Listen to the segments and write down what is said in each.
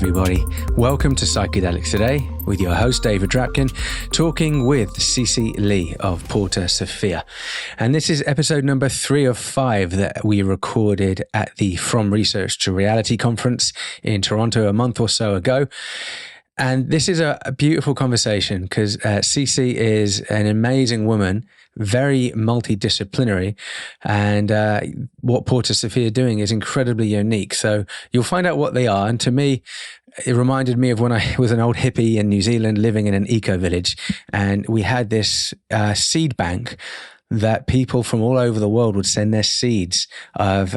everybody. Welcome to Psychedelics Today with your host, David Drapkin, talking with Sisi Li of Porta Sophia. And this is episode number 3 of 5 that we recorded at the From Research to Reality conference in Toronto a month or so ago. And this is a beautiful conversation because Sisi is an amazing woman, very multidisciplinary, and what Porta Sophia are doing is incredibly unique. So you'll find out what they are. And to me, it reminded me of when I was an old hippie in New Zealand living in an eco-village, and we had this seed bank that people from all over the world would send their seeds of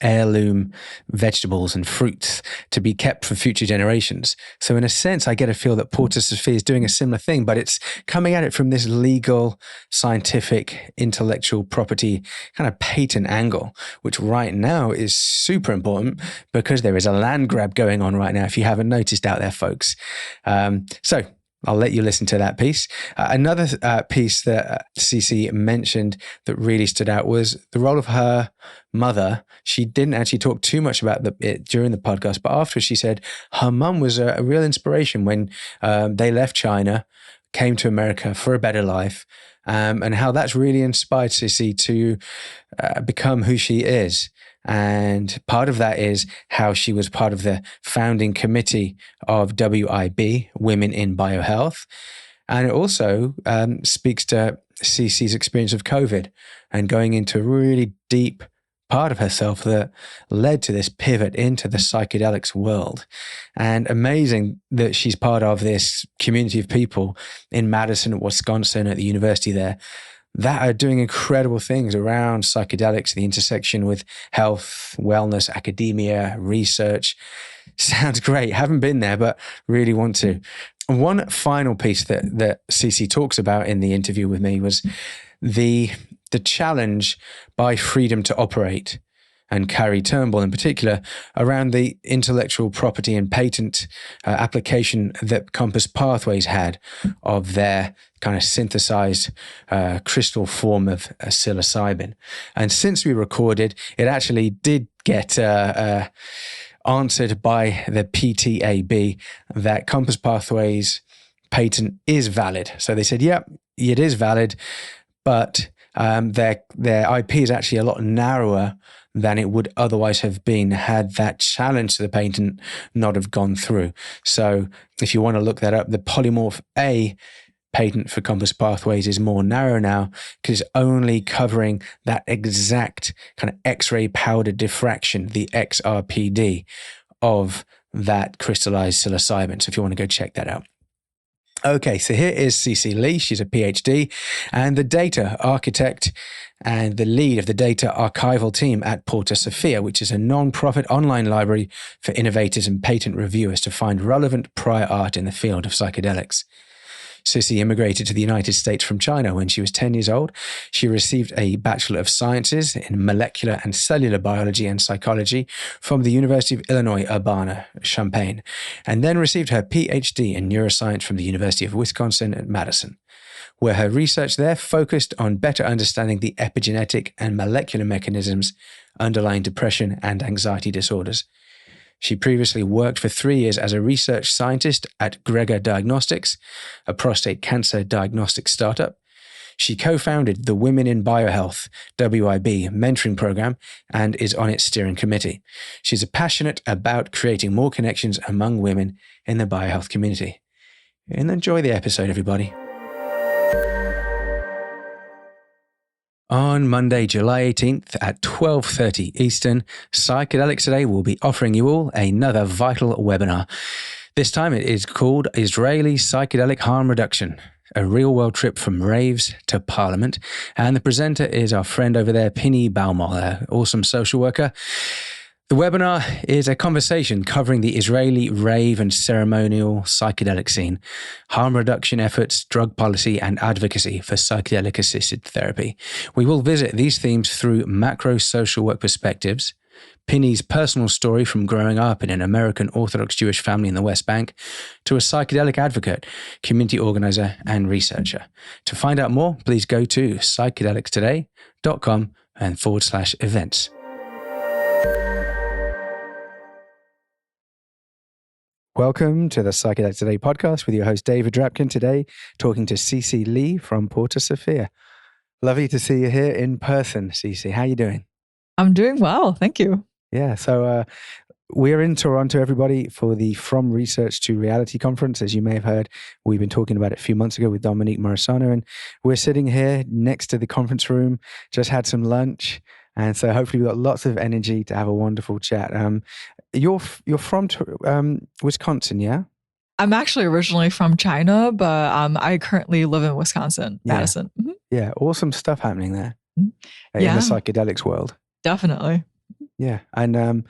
heirloom vegetables and fruits to be kept for future generations. So in a sense, I get a feel that Porta Sophia is doing a similar thing, but it's coming at it from this legal, scientific, intellectual property kind of patent angle, which right now is super important because there is a land grab going on right now, if you haven't noticed out there, folks. So I'll let you listen to that piece. Another piece that Sisi mentioned that really stood out was the role of her mother. She didn't actually talk too much about it during the podcast, but after she said her mum was a real inspiration when they left China, came to America for a better life, and how that's really inspired Sisi to become who she is. And part of that is how she was part of the founding committee of WIB, Women in Biohealth. And it also speaks to Sisi's experience of COVID and going into a really deep part of herself that led to this pivot into the psychedelics world. And amazing that she's part of this community of people in Madison, Wisconsin, at the university there, that are doing incredible things around psychedelics, the intersection with health, wellness, academia, research. Sounds great. Haven't been there, but really want to. One final piece that Sisi talks about in the interview with me was the challenge by freedom to operate and Carrie Turnbull in particular, around the intellectual property and patent application that Compass Pathways had of their kind of synthesized crystal form of psilocybin. And since we recorded, it actually did get answered by the PTAB that Compass Pathways patent is valid. So they said, yep, it is valid, but their IP is actually a lot narrower than it would otherwise have been had that challenge to the patent not have gone through. So if you want to look that up, the Polymorph A patent for Compass Pathways is more narrow now because it's only covering that exact kind of X-ray powder diffraction, the XRPD of that crystallized psilocybin. So if you want to go check that out. Okay, so here is Sisi Li. She's a Ph.D. and the data architect and the lead of the data archival team at Porta Sophia, which is a non-profit online library for innovators and patent reviewers to find relevant prior art in the field of psychedelics. Sisi immigrated to the United States from China when she was 10 years old. She received a Bachelor of Sciences in Molecular and Cellular Biology and Psychology from the University of Illinois, Urbana-Champaign, and then received her Ph.D. in Neuroscience from the University of Wisconsin at Madison, where her research there focused on better understanding the epigenetic and molecular mechanisms underlying depression and anxiety disorders. She previously worked for 3 years as a research scientist at Greger Diagnostics, a prostate cancer diagnostic startup. She co-founded the Women in Biohealth, WIB, mentoring program and is on its steering committee. She's passionate about creating more connections among women in the biohealth community. And enjoy the episode, everybody. On Monday, July 18th at 12:30 Eastern, Psychedelics Today will be offering you all another vital webinar. This time it is called Israeli Psychedelic Harm Reduction, a real-world trip from raves to Parliament. And the presenter is our friend over there, Pinny Baumol, an awesome social worker. The webinar is a conversation covering the Israeli rave and ceremonial psychedelic scene, harm reduction efforts, drug policy, and advocacy for psychedelic-assisted therapy. We will visit these themes through macro social work perspectives, Pinny's personal story from growing up in an American Orthodox Jewish family in the West Bank to a psychedelic advocate, community organizer, and researcher. To find out more, please go to psychedelicstoday.com and /events. Welcome to the Psychedelics Today podcast with your host, David Drapkin. Today, talking to Sisi Li from Porta Sophia. Lovely to see you here in person, Sisi. How are you doing? I'm doing well. Thank you. Yeah, so we're in Toronto, everybody, for the From Research to Reality conference. As you may have heard, we've been talking about it a few months ago with Dominique Morisano, and we're sitting here next to the conference room, just had some lunch. And so hopefully we've got lots of energy to have a wonderful chat. You're from Wisconsin, yeah? I'm actually originally from China, but I currently live in Wisconsin, Madison. Yeah, yeah, awesome stuff happening there in the psychedelics world. Definitely. Yeah, and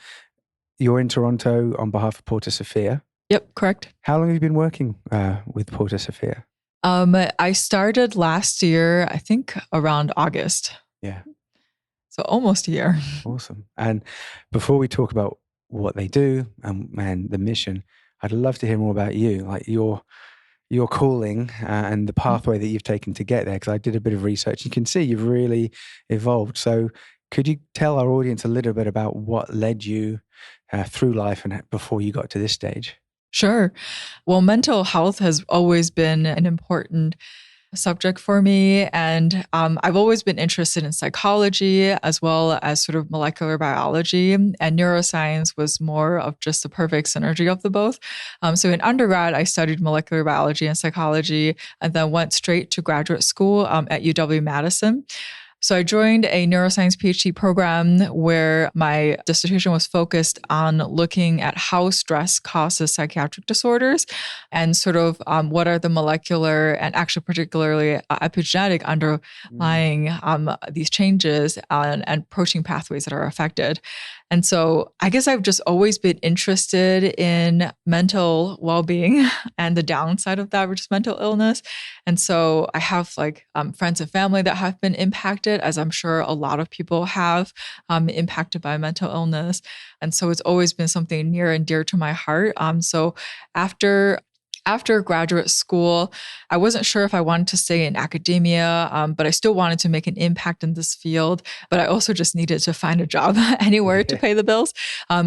you're in Toronto on behalf of Porta Sophia. Yep, correct. How long have you been working with Porta Sophia? I started last year, I think around August. Yeah. So almost a year. Awesome. And before we talk about what they do and the mission, I'd love to hear more about you, like your calling and the pathway that you've taken to get there, because I did a bit of research. You can see you've really evolved. So could you tell our audience a little bit about what led you through life and before you got to this stage? Sure. Well, mental health has always been an important subject for me. And I've always been interested in psychology as well as sort of molecular biology. And neuroscience was more of just the perfect synergy of the both. So in undergrad, I studied molecular biology and psychology and then went straight to graduate school at UW-Madison. So I joined a neuroscience PhD program where my dissertation was focused on looking at how stress causes psychiatric disorders and sort of what are the molecular and actually particularly epigenetic underlying these changes and protein pathways that are affected. And so I guess I've just always been interested in mental well-being and the downside of that, which is mental illness. And so I have like friends and family that have been impacted, as I'm sure a lot of people have, impacted by mental illness. And so it's always been something near and dear to my heart. So after graduate school, I wasn't sure if I wanted to stay in academia, but I still wanted to make an impact in this field. But I also just needed to find a job anywhere to pay the bills.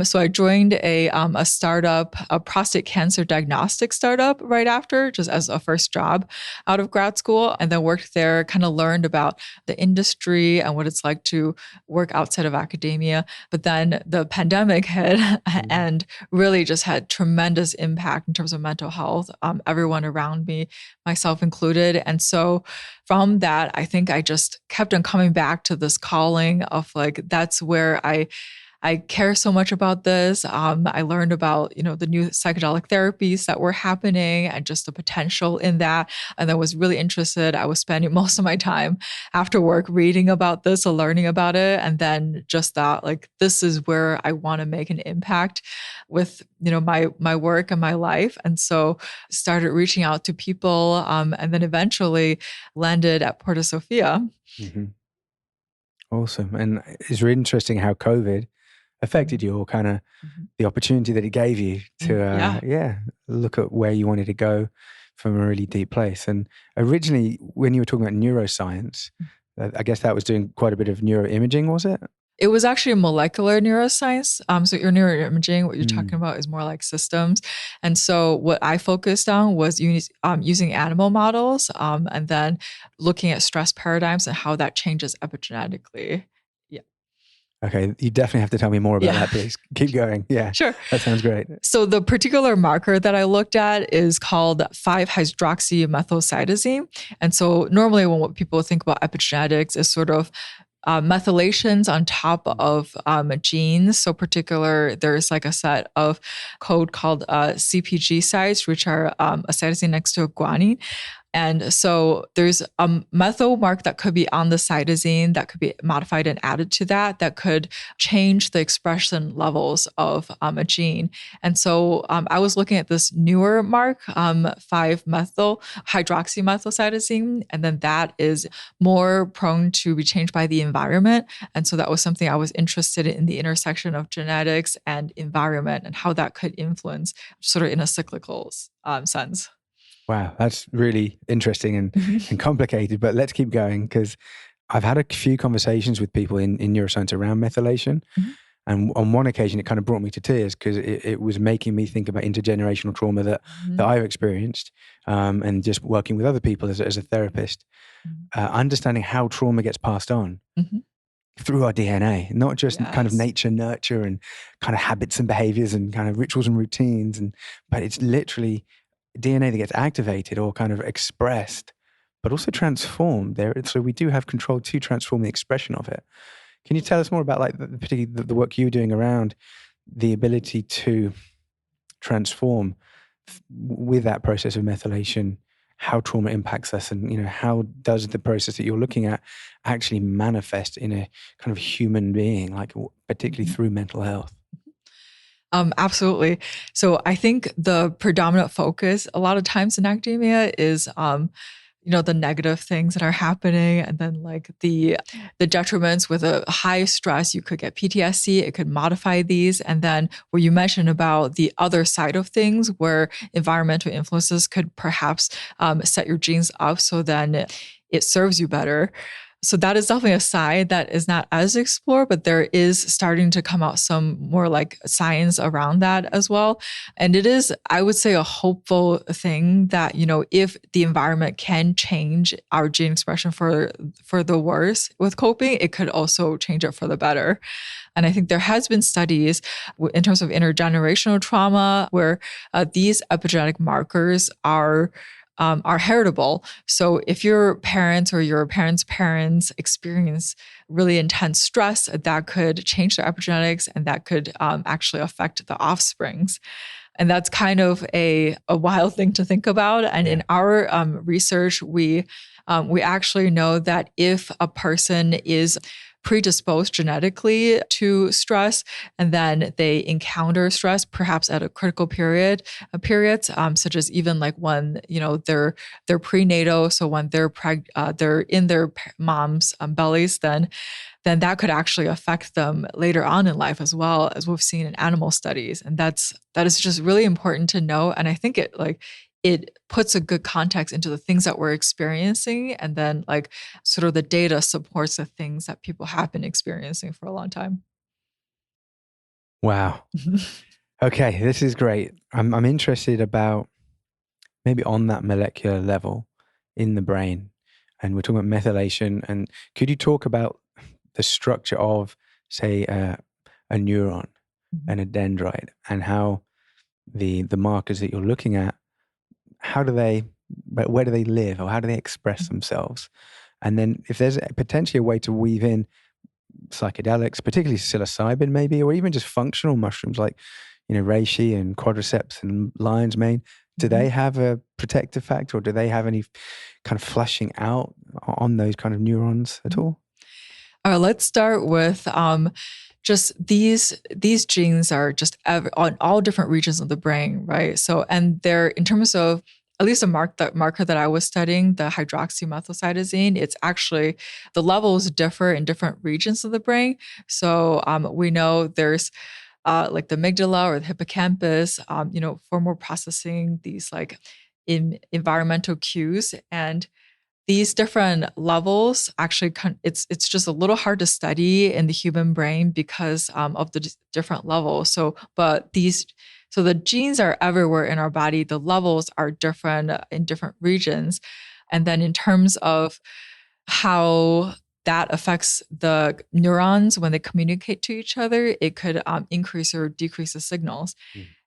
So I joined a startup, a prostate cancer diagnostic startup right after, just as a first job out of grad school, and then worked there, kind of learned about the industry and what it's like to work outside of academia. But then the pandemic hit and really just had tremendous impact in terms of mental health. Everyone around me, myself included. And so from that, I think I just kept on coming back to this calling of like, that's where I care so much about this. I learned about, the new psychedelic therapies that were happening and just the potential in that. And I was really interested. I was spending most of my time after work reading about this or learning about it. And then just that, like, this is where I want to make an impact with, my work and my life. And so started reaching out to people and then eventually landed at Porta Sophia. Mm-hmm. Awesome. And it's really interesting how COVID affected you, or kind of the opportunity that it gave you to look at where you wanted to go from a really deep place. And originally, when you were talking about neuroscience, I guess that was doing quite a bit of neuroimaging, was it? It was actually molecular neuroscience. So your neuroimaging, what you're talking about is more like systems. And so what I focused on was using animal models and then looking at stress paradigms and how that changes epigenetically. Okay, you definitely have to tell me more about that, please. Keep going. Yeah, sure. That sounds great. So the particular marker that I looked at is called 5-hydroxymethylcytosine. And so normally when people think about epigenetics is sort of methylations on top of genes. So there's like a set of code called CpG sites, which are a cytosine next to a guanine. And so there's a methyl mark that could be on the cytosine that could be modified and added to that could change the expression levels of a gene. And so I was looking at this newer mark, 5-methyl-hydroxymethylcytosine, and then that is more prone to be changed by the environment. And so that was something I was interested in the intersection of genetics and environment and how that could influence sort of in a cyclical sense. Wow, that's really interesting and complicated, but let's keep going because I've had a few conversations with people in neuroscience around methylation. And on one occasion, it kind of brought me to tears because it was making me think about intergenerational trauma that I've experienced, and just working with other people as a therapist, understanding how trauma gets passed on through our DNA, not just kind of nature, nurture, and kind of habits and behaviors and kind of rituals and routines, but it's literally DNA that gets activated or kind of expressed, but also transformed there. So we do have control to transform the expression of it. Can you tell us more about, like, particularly the work you're doing around the ability to transform with that process of methylation, how trauma impacts us, and, you know, how does the process that you're looking at actually manifest in a kind of human being, like particularly through mental health? Absolutely. So I think the predominant focus a lot of times in academia is, the negative things that are happening, and then like the detriments. With a high stress, you could get PTSD. It could modify these. And then what you mentioned about the other side of things, where environmental influences could perhaps set your genes up so then it serves you better. So that is definitely a side that is not as explored, but there is starting to come out some more like science around that as well. And it is, I would say, a hopeful thing that, if the environment can change our gene expression for the worse with coping, it could also change it for the better. And I think there has been studies in terms of intergenerational trauma where these epigenetic markers are heritable. So if your parents or your parents' parents experience really intense stress, that could change their epigenetics, and that could actually affect the offsprings. And that's kind of a wild thing to think about. And in our research, we actually know that if a person is predisposed genetically to stress, and then they encounter stress perhaps at a critical periods, such as even like when they're prenatal, so when they're in their mom's bellies, then that could actually affect them later on in life, as well as we've seen in animal studies. And that is just really important to know. And I think it puts a good context into the things that we're experiencing. And then like sort of the data supports the things that people have been experiencing for a long time. Wow. Okay, this is great. I'm interested about maybe on that molecular level in the brain. And we're talking about methylation. And could you talk about the structure of, say, a neuron and a dendrite, and how the markers that you're looking at, where do they live, or how do they express themselves? And then if there's potentially a way to weave in psychedelics, particularly psilocybin maybe, or even just functional mushrooms like, reishi and quadriceps and lion's mane, do they have a protective factor, or do they have any kind of flushing out on those kind of neurons at all? All right, let's start with just these genes are just on all different regions of the brain, right? So, and they're, in terms of at least the marker that I was studying, the hydroxymethylcytosine, it's actually, the levels differ in different regions of the brain. So we know there's like the amygdala or the hippocampus, for more processing these like environmental cues. And these different levels actually, it's just a little hard to study in the human brain because of the different levels. So the genes are everywhere in our body. The levels are different in different regions. And then in terms of how that affects the neurons when they communicate to each other, it could increase or decrease the signals.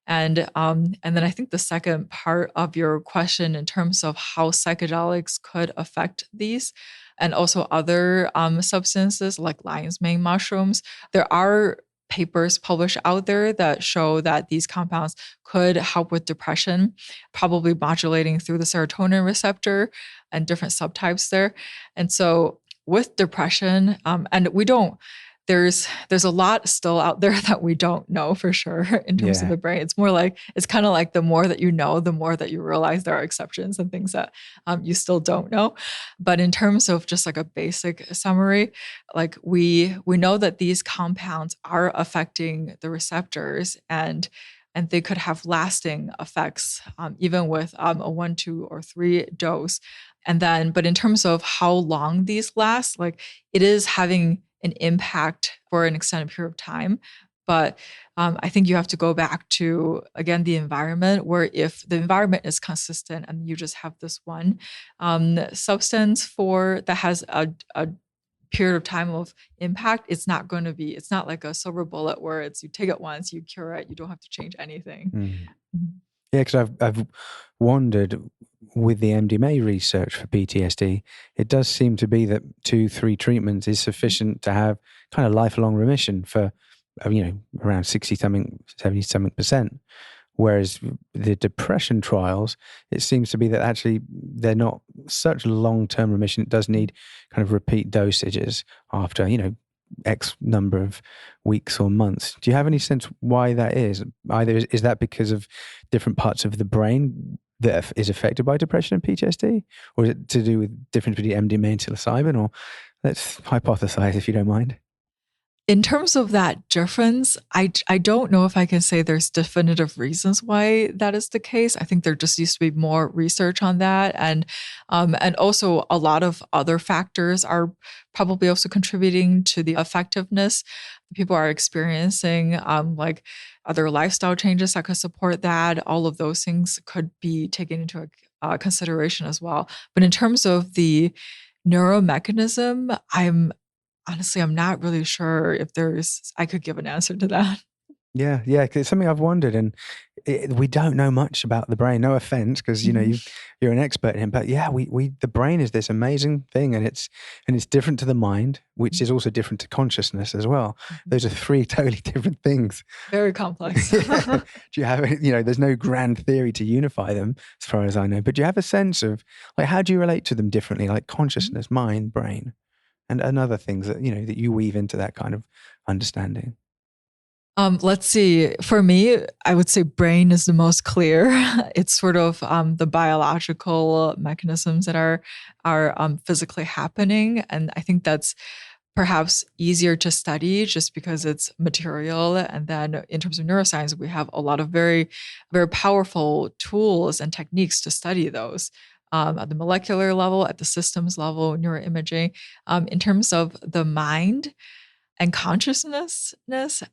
And then I think the second part of your question, in terms of how psychedelics could affect these, and also other substances like lion's mane mushrooms, there are papers published out there that show that these compounds could help with depression, probably modulating through the serotonin receptor and different subtypes there. And so with depression, and we don't, there's a lot still out there that we don't know for sure in terms of the brain. It's more like, it's kind of like the more that you know, the more that you realize there are exceptions and things that you still don't know. But in terms of just like a basic summary, like we know that these compounds are affecting the receptors, and they could have lasting effects, even with a 1, 2, or 3 dose. And then, but in terms of how long these last, like it is having an impact for an extended period of time. But I think you have to go back to, again, the environment, where if the environment is consistent and you just have this one substance that has a period of time of impact, it's not like a silver bullet where you take it once, you cure it, you don't have to change anything. Mm. Yeah, because I've wondered with the MDMA research for PTSD, it does seem to be that 2-3 treatments is sufficient to have kind of lifelong remission for, around 60-something, 70-something%. Whereas the depression trials, it seems to be that actually they're not such long-term remission. It does need kind of repeat dosages after, X number of weeks or months. Do you have any sense why that is? Either is that because of different parts of the brain that is affected by depression and PTSD? Or is it to do with difference between MDMA and psilocybin? Or let's hypothesize if you don't mind. In terms of that difference, I don't know if I can say there's definitive reasons why that is the case. I think there just needs to be more research on that. And also a lot of other factors are probably also contributing to the effectiveness. People are experiencing like other lifestyle changes that could support that. All of those things could be taken into consideration as well. But in terms of the neuromechanism, honestly, I'm not really sure if I could give an answer to that. Yeah, 'cause it's something I've wondered, and we don't know much about the brain. No offense, because you're an expert in it, but yeah, the brain is this amazing thing, and it's different to the mind, which is also different to consciousness as well. Those are 3 totally different things. Very complex. Yeah. Do you have there's no grand theory to unify them, as far as I know. But do you have a sense of like how do you relate to them differently, like consciousness, mind, brain, and other things that that you weave into that kind of understanding? Let's see. For me, I would say brain is the most clear. It's sort of the biological mechanisms that are physically happening, and I think that's perhaps easier to study just because it's material. And then in terms of neuroscience, we have a lot of very, very powerful tools and techniques to study those. At the molecular level, at the systems level, neuroimaging. In terms of the mind and consciousness,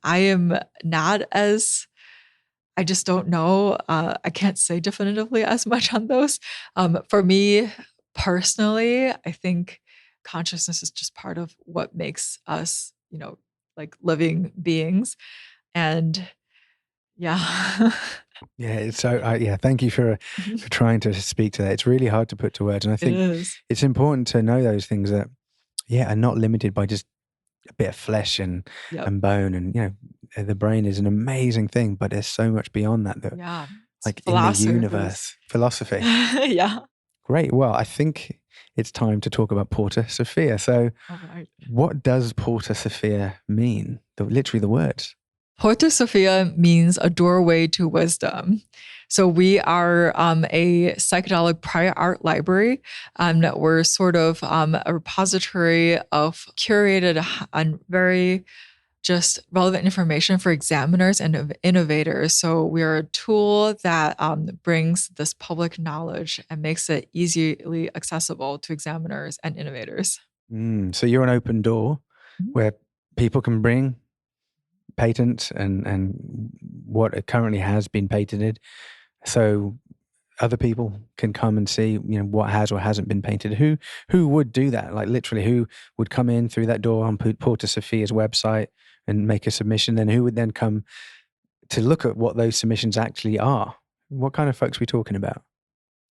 I am not I just don't know. I can't say definitively as much on those. For me personally, I think consciousness is just part of what makes us, like living beings. And yeah. Yeah, so thank you for trying to speak to that. It's really hard to put to words, and I It think is. it's important to know those things that are not limited by just a bit of flesh and Yep. bone, and the brain is an amazing thing, but there's so much beyond that Yeah. like in the universe, philosophy. Yeah. Great. Well, I think it's time to talk about Porta Sophia. So, All right. what does Porta Sophia mean? Literally the words. Porta Sophia means a doorway to wisdom. So we are a psychedelic prior art library. We're sort of a repository of curated and very just relevant information for examiners and innovators. So we are a tool that brings this public knowledge and makes it easily accessible to examiners and innovators. So you're an open door Mhm. where people can bring patents and what currently has been patented, so other people can come and see what has or hasn't been painted. Who would do that? Like literally, who would come in through that door on Porta Sophia's website and make a submission? Then who would then come to look at what those submissions actually are? What kind of folks are we talking about?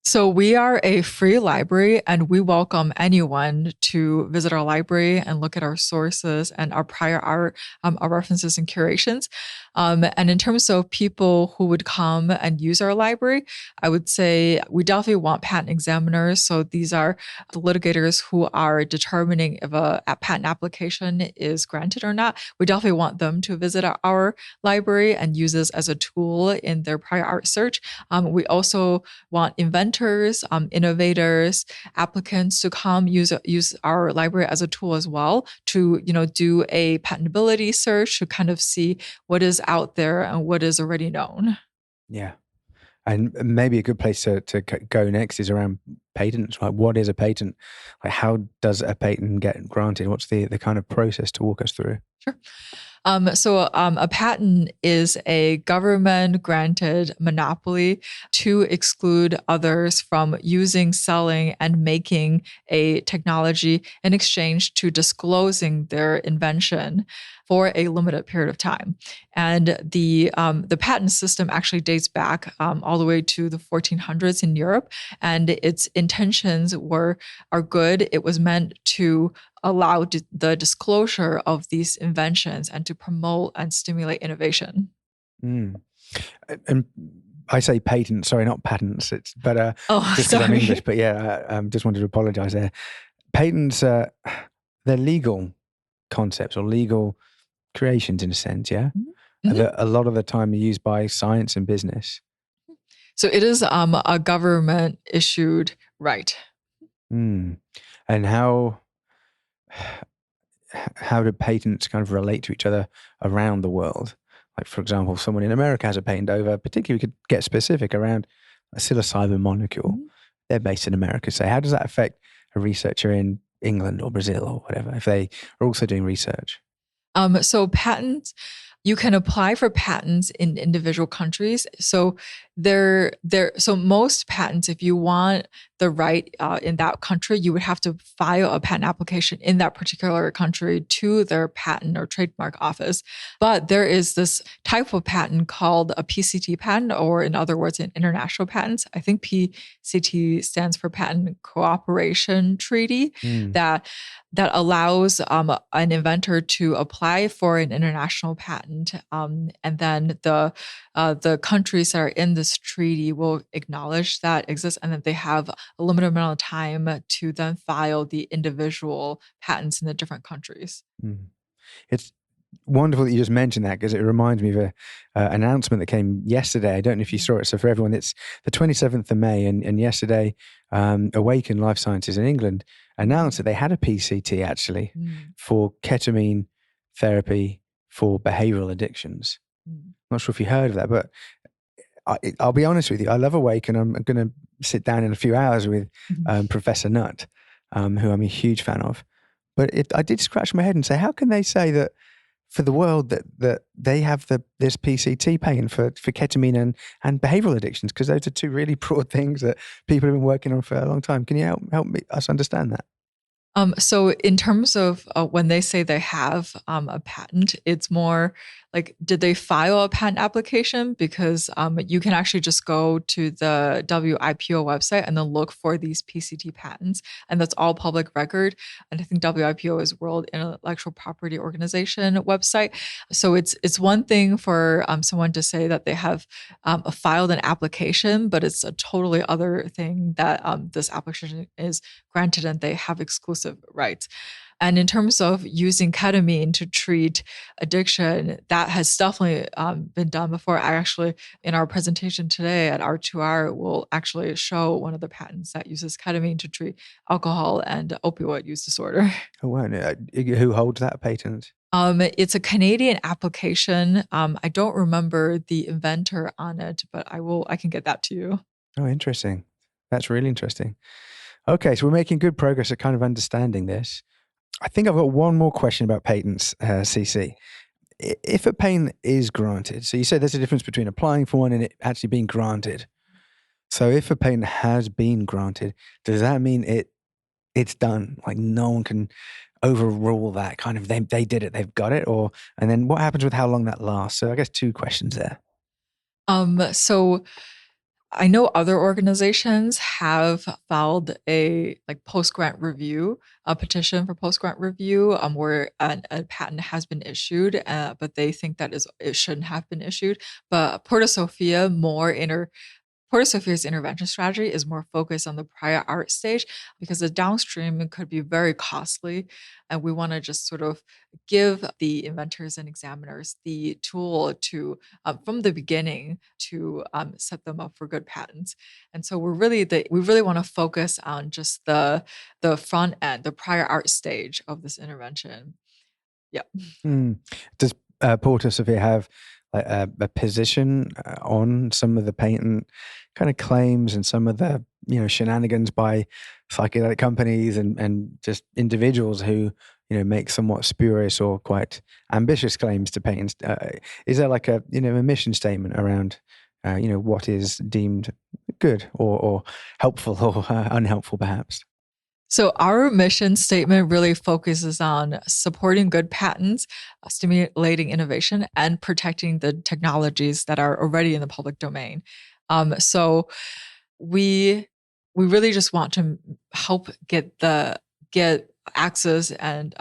So we are a free library, and we welcome anyone to visit our library and look at our sources and our prior art, our references and curations. And in terms of people who would come and use our library, I would say we definitely want patent examiners. So these are the litigators who are determining if a patent application is granted or not. We definitely want them to visit our library and use this as a tool in their prior art search. We also want inventors, innovators, applicants to come use our library as a tool as well to do a patentability search to kind of see what is out there and what is already known. Yeah. And maybe a good place to go next is around patents. Like, what is a patent? Like, how does a patent get granted? What's the kind of process to walk us through? Sure. A patent is a government-granted monopoly to exclude others from using, selling, and making a technology in exchange to disclosing their invention for a limited period of time. And the patent system actually dates back all the way to the 1400s in Europe, and its intentions are good. It was meant to allow the disclosure of these inventions and to promote and stimulate innovation. Mm. And I say patent, sorry, not patents. It's just because I'm Sorry. English. But yeah, just wanted to apologize there. Patents, they're legal concepts or legal creations in a sense, yeah? Mm-hmm. That a lot of the time are used by science and business. So it is a government issued right. Mm. And how do patents kind of relate to each other around the world? Like, for example, if someone in America has a patent over, particularly we could get specific around a psilocybin molecule. Mm-hmm. They're based in America. So how does that affect a researcher in England or Brazil or whatever, if they are also doing research? So patents, you can apply for patents in individual countries. So so most patents, if you want the right in that country, you would have to file a patent application in that particular country to their patent or trademark office. But there is this type of patent called a PCT patent, or in other words, an international patent. I think PCT stands for Patent Cooperation Treaty, that allows an inventor to apply for an international patent, and then the countries that are in this treaty will acknowledge that exists, and that they have a limited amount of time to then file the individual patents in the different countries. It's wonderful that you just mentioned that, because it reminds me of an announcement that came yesterday. I don't know if you saw it. So for everyone, it's the 27th of May, and yesterday, Awaken Life Sciences in England announced that they had a PCT actually for ketamine therapy for behavioral addictions. Not sure if you heard of that, but I'll be honest with you. I love Awaken. I'm going to sit down in a few hours with Professor Nutt, who I'm a huge fan of. But I did scratch my head and say, how can they say that for the world that they have this PCT patent for ketamine and behavioral addictions? Because those are two really broad things that people have been working on for a long time. Can you help us understand that? So in terms of when they say they have a patent, it's more like, did they file a patent application? Because you can actually just go to the WIPO website and then look for these PCT patents, and that's all public record. And I think WIPO is World Intellectual Property Organization website. So it's one thing for someone to say that they have filed an application, but it's a totally other thing that this application is granted and they have exclusive rights. And in terms of using ketamine to treat addiction, that has definitely been done before. I actually, in our presentation today at R2R, will actually show one of the patents that uses ketamine to treat alcohol and opioid use disorder. Oh, wow. Who holds that patent? It's a Canadian application. I don't remember the inventor on it, but I can get that to you. Oh, interesting. That's really interesting. Okay, so we're making good progress at kind of understanding this. I think I've got one more question about patents, Sisi. If a patent is granted, so you said there's a difference between applying for one and it actually being granted. So if a patent has been granted, does that mean it's done? Like, no one can overrule that kind of, they did it, they've got it? And then what happens with how long that lasts? So I guess two questions there. So I know other organizations have filed a post-grant review, a petition for post-grant review, where a patent has been issued, but they think that it shouldn't have been issued. But Porta Sophia's intervention strategy is more focused on the prior art stage, because the downstream could be very costly. And we want to just sort of give the inventors and examiners the tool to, from the beginning, to set them up for good patents. And so we really want to focus on just the front end, the prior art stage of this intervention. Yeah. Does Porta Sophia have a position on some of the patent kind of claims and some of the shenanigans by psychedelic companies and just individuals who make somewhat spurious or quite ambitious claims to patents? Is there like a mission statement around what is deemed good or helpful or unhelpful perhaps? So our mission statement really focuses on supporting good patents, stimulating innovation, and protecting the technologies that are already in the public domain. So we really just want to help get access and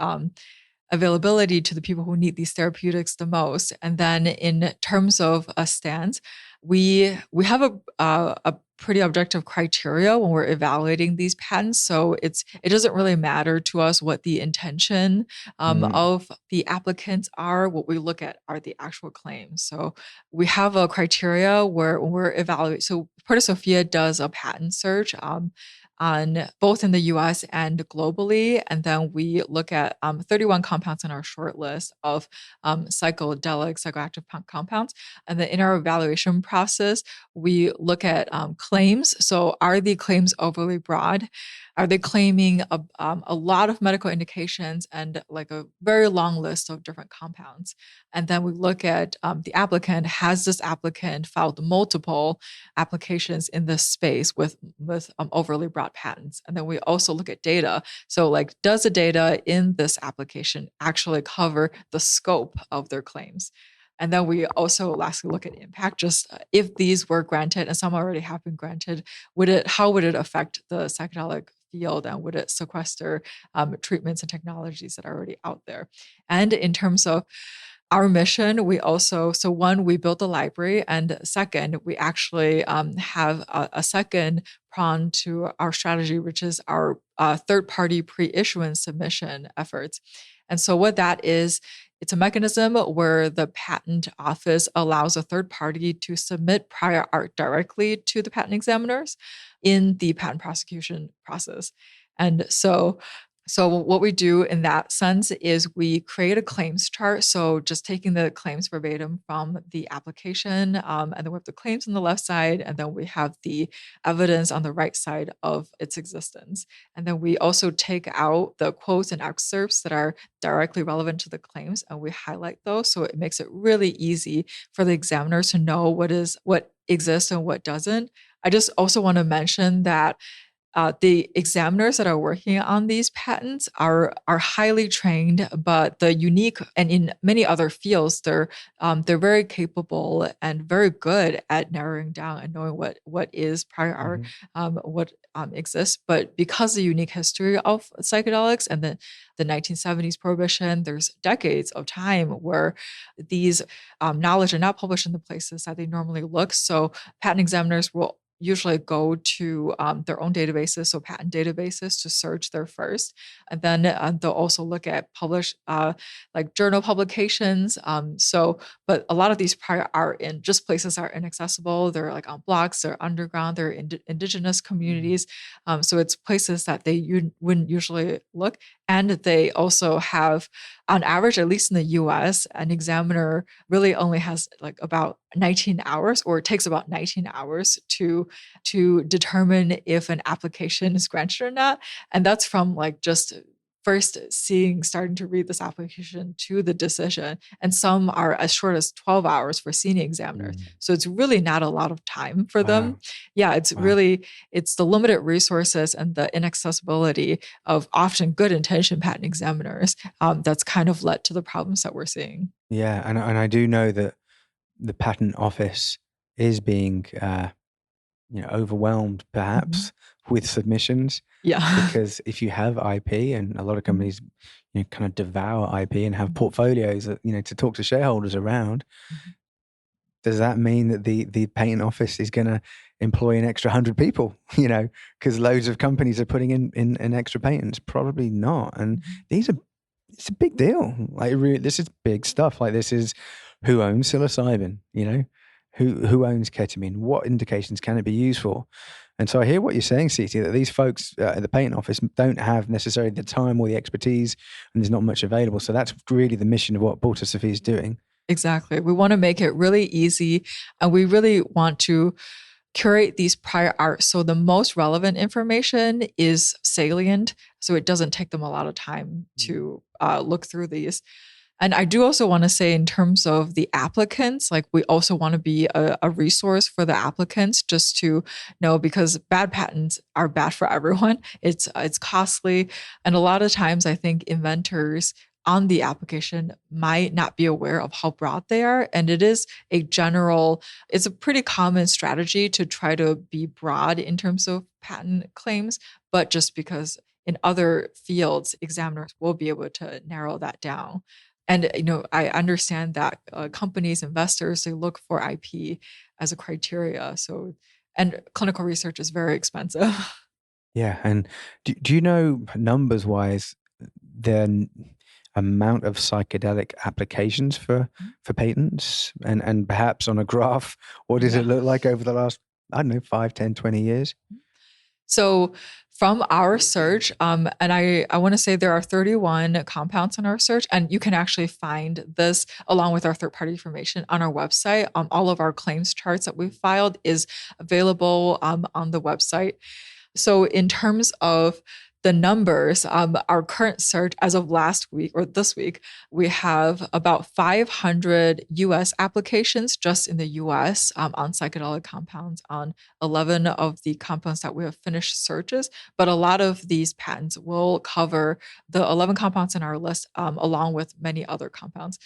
availability to the people who need these therapeutics the most. And then in terms of a stance, we have a pretty objective criteria when we're evaluating these patents. So it doesn't really matter to us what the intention of the applicants are. What we look at are the actual claims. So we have a criteria where we're evaluating. So Porta Sophia does a patent search on both in the US and globally. And then we look at 31 compounds on our short list of psychedelic, psychoactive compounds. And then in our evaluation process, we look at claims. So are the claims overly broad? Are they claiming a lot of medical indications and like a very long list of different compounds? And then we look at the applicant. Has this applicant filed multiple applications in this space with overly broad patents? And then we also look at data. So like, does the data in this application actually cover the scope of their claims? And then we also lastly look at impact. Just if these were granted, and some already have been granted, how would it affect the psychedelic field, and would it sequester treatments and technologies that are already out there? And in terms of our mission, we also, so one, we built a library, and second, we actually have a second prong to our strategy, which is our third-party pre-issuance submission efforts. And so what that is, it's a mechanism where the patent office allows a third party to submit prior art directly to the patent examiners in the patent prosecution process. And so what we do in that sense is we create a claims chart. So just taking the claims verbatim from the application, and then we have the claims on the left side, and then we have the evidence on the right side of its existence. And then we also take out the quotes and excerpts that are directly relevant to the claims, and we highlight those. So it makes it really easy for the examiners to know what exists and what doesn't. I just also want to mention that the examiners that are working on these patents are highly trained, but the unique, and in many other fields, they're very capable and very good at narrowing down and knowing what is prior art, what exists. But because of the unique history of psychedelics and the 1970s prohibition, there's decades of time where these knowledge are not published in the places that they normally look. So patent examiners will usually go to their own databases, so patent databases, to search there first. And then they'll also look at published like journal publications. But a lot of these prior are in just places that are inaccessible. They're like on blocks, they're underground, they're indigenous communities. So it's places that you wouldn't usually look. And they also have, on average, at least in the US, an examiner really only has like about 19 hours, or it takes about 19 hours to determine if an application is granted or not. And that's from like just first starting to read this application to the decision. And some are as short as 12 hours for senior examiners. So it's really not a lot of time for them. Yeah, it's the limited resources and the inaccessibility of often good intentioned patent examiners that's kind of led to the problems that we're seeing. Yeah, and I do know that the patent office is being overwhelmed perhaps with submissions. Yeah. Because if you have IP, and a lot of companies kind of devour IP and have portfolios that, to talk to shareholders around, does that mean that the patent office is going to employ an extra 100 people, because loads of companies are putting in extra patents? Probably not. And it's a big deal. Like, really, this is big stuff. Like, this is who owns psilocybin, who owns ketamine, what indications can it be used for? And so I hear what you're saying, Sisi, that these folks at the patent office don't have necessarily the time or the expertise, and there's not much available. So that's really the mission of what Porta Sophia is doing. Exactly. We want to make it really easy, and we really want to curate these prior art so the most relevant information is salient, so it doesn't take them a lot of time to look through these. And I do also want to say, in terms of the applicants, like we also want to be a resource for the applicants, just to know, because bad patents are bad for everyone. It's costly, and a lot of times I think inventors on the application might not be aware of how broad they are. And it's a pretty common strategy to try to be broad in terms of patent claims, but just because in other fields, examiners will be able to narrow that down. And I understand that companies, investors, they look for IP as a criteria. So, and clinical research is very expensive. Yeah. And do you know, numbers wise, the amount of psychedelic applications for patents, and perhaps on a graph, what does Yeah. it look like over the last, I don't know, 5, 10, 20 years? So from our search, and I want to say there are 31 compounds in our search, and you can actually find this along with our third-party information on our website. All of our claims charts that we've filed is available on the website. So in terms of the numbers, our current search as of last week or this week, we have about 500 US applications just in the US on psychedelic compounds on 11 of the compounds that we have finished searches. But a lot of these patents will cover the 11 compounds in our list, along with many other compounds.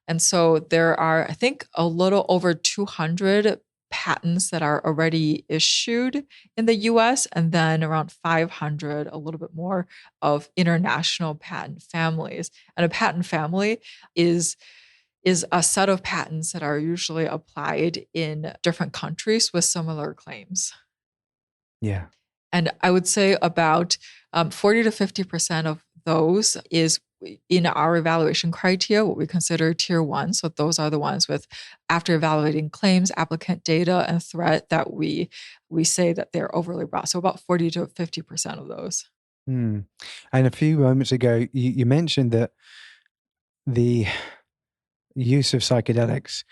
And so there are, I think, a little over 200 patents that are already issued in the US, and then around 500, a little bit more, of international patent families. And a patent family is a set of patents that are usually applied in different countries with similar claims. Yeah. And I would say about 40 to 50% of those is in our evaluation criteria, what we consider tier one. So those are the ones with, after evaluating claims, applicant data, and threat, that we say that they're overly broad. So about 40 to 50% of those. Hmm. And a few moments ago, you mentioned that the use of psychedelics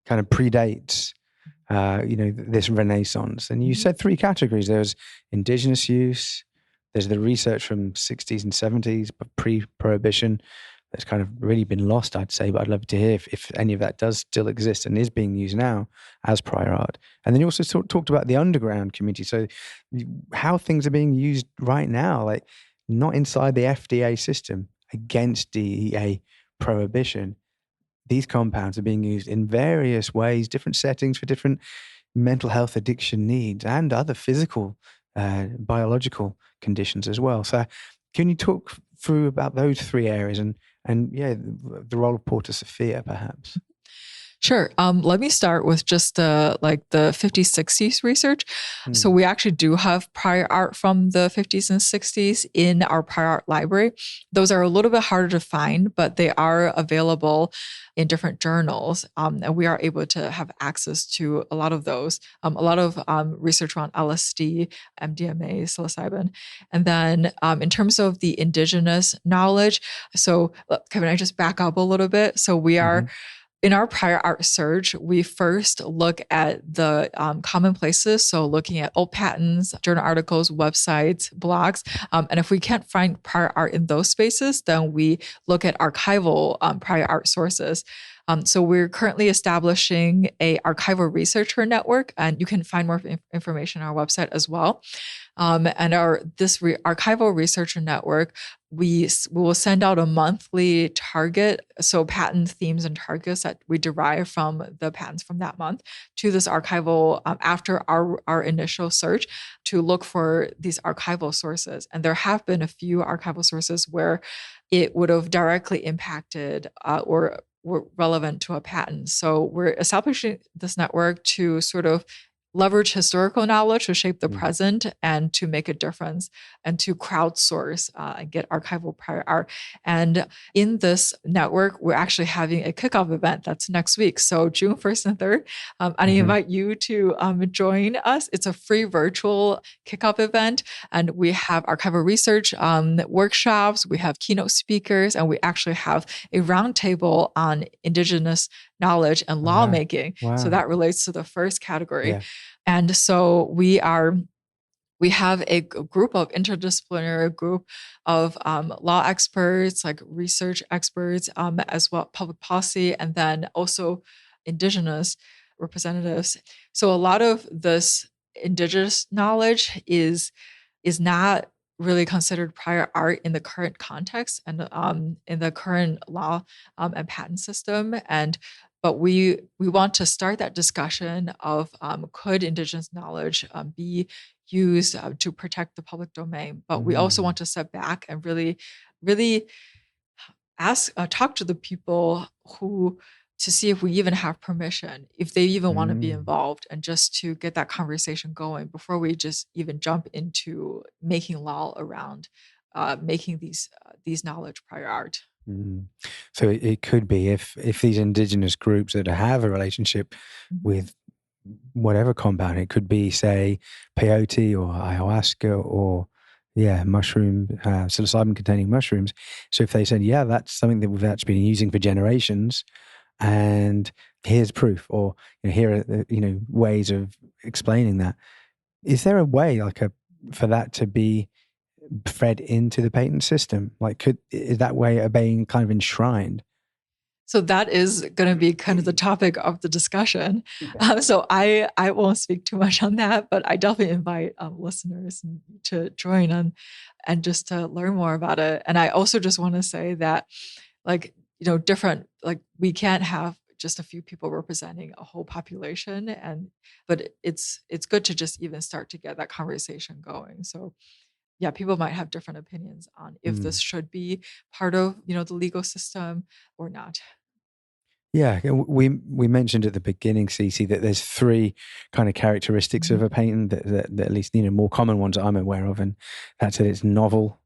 kind of predates, this renaissance. And you Mhm. said three categories. There's indigenous use, there's the research from 60s and 70s, but pre-prohibition, that's kind of really been lost, I'd say. But I'd love to hear if any of that does still exist and is being used now as prior art. And then you also talked about the underground community. So how things are being used right now, like not inside the FDA system, against DEA prohibition. These compounds are being used in various ways, different settings for different mental health addiction needs and other physical, biological conditions as well. So can you talk through about those three areas, and yeah, the role of Porta Sophia, perhaps? Sure. Let me start with just the 50s, 60s research. So we actually do have prior art from the 50s and 60s in our prior art library. Those are a little bit harder to find, but they are available in different journals, and we are able to have access to a lot of those. A lot of research around LSD, MDMA, psilocybin, and then in terms of the indigenous knowledge. So, Kevin, I just back up a little bit. So we are. In our prior art search, we first look at the common places. So looking at old patents, journal articles, websites, blogs. And if we can't find prior art in those spaces, then we look at archival prior art sources. So we're currently establishing a archival researcher network, and you can find more information on our website as well. And this archival researcher network, we will send out a monthly target, so patent themes and targets that we derive from the patents from that month, to this archival after our initial search, to look for these archival sources. And there have been a few archival sources where it would have directly impacted or were relevant to a patent. So we're establishing this network to sort of leverage historical knowledge to shape the present and to make a difference, and to crowdsource and get archival prior art. And in this network, we're actually having a kickoff event that's next week. So June 1st and 3rd. I invite you to join us. It's a free virtual kickoff event. And we have archival research workshops, we have keynote speakers, and we actually have a roundtable on indigenous knowledge and lawmaking. So Wow. that relates to the first category. Yeah. And so we have a group of interdisciplinary group of law experts, like research experts, as well public policy, and then also Indigenous representatives. So a lot of this Indigenous knowledge is not really considered prior art in the current context and in the current law and patent system. But we want to start that discussion of could Indigenous knowledge be used to protect the public domain. But we also want to step back and really talk to the people to see if we even have permission, if they even want to be involved, and just to get that conversation going before we just even jump into making law around making these knowledge prior art. So it could be if these Indigenous groups that have a relationship with whatever compound, it could be, say, peyote or ayahuasca or mushroom, psilocybin containing mushrooms. So if they said, yeah, that's something that we've actually been using for generations, and here's proof, or here are the, ways of explaining that. Is there a way for that to be fed into the patent system? Is that way being kind of enshrined? So that is going to be kind of the topic of the discussion. So I won't speak too much on that, but I definitely invite listeners to join on and just to learn more about it. And I also just want to say that, we can't have just a few people representing a whole population, but it's good to just even start to get that conversation going. So yeah, people might have different opinions on if this should be part of the legal system or not. Yeah, we mentioned at the beginning, Sisi, that there's three kind of characteristics of a patent that at least more common ones I'm aware of, and that's that it's novel,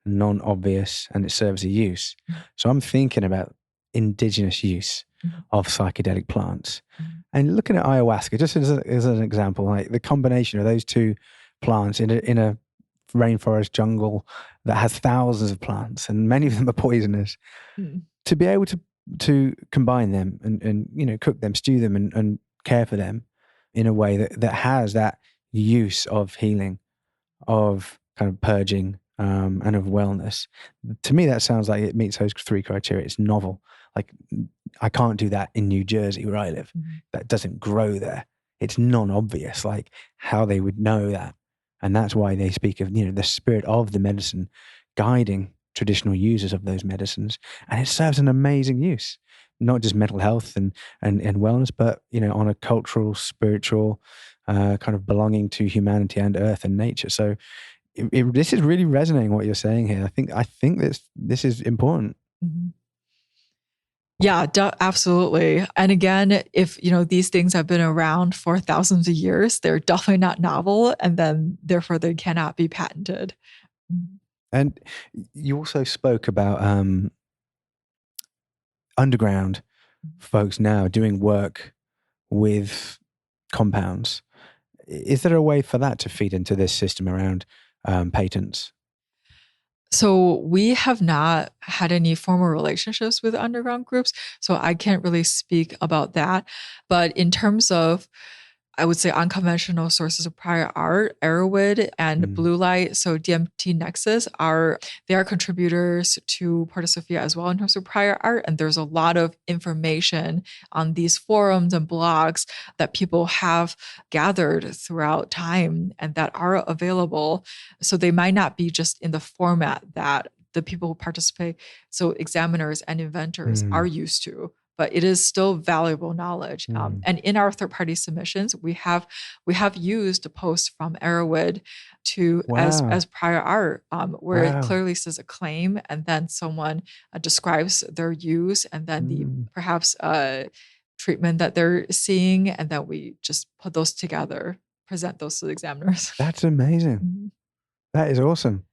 non-obvious, and it serves a use. So I'm thinking about indigenous use of psychedelic plants, and looking at ayahuasca just as an example, like the combination of those two plants in a rainforest jungle that has thousands of plants, and many of them are poisonous. To be able to combine them and cook them, stew them, and care for them in a way that has that use of healing, of kind of purging, and of wellness. To me, that sounds like it meets those three criteria. It's novel. Like, I can't do that in New Jersey where I live. That doesn't grow there. It's non-obvious, like how they would know that. And that's why they speak of, the spirit of the medicine guiding traditional users of those medicines. And it serves an amazing use, not just mental health and wellness, but, on a cultural, spiritual, kind of belonging to humanity and earth and nature. So this is really resonating what you're saying here. I think this is important. Yeah, absolutely. And again, if these things have been around for thousands of years, they're definitely not novel, and then therefore they cannot be patented. And you also spoke about underground folks now doing work with compounds. Is there a way for that to feed into this system around patents? So we have not had any formal relationships with underground groups, so I can't really speak about that. But in terms of, I would say, unconventional sources of prior art, Arrowwood and Blue Light, so DMT Nexus, they are contributors to Porta Sophia as well in terms of prior art. And there's a lot of information on these forums and blogs that people have gathered throughout time and that are available. So they might not be just in the format that the people who participate, so examiners and inventors, are used to. But it is still valuable knowledge. And in our third-party submissions, we have used a post from Arrowwood as prior art, where it clearly says a claim, and then someone describes their use, and then the perhaps treatment that they're seeing, and then we just put those together, present those to the examiners. That's amazing. That is awesome.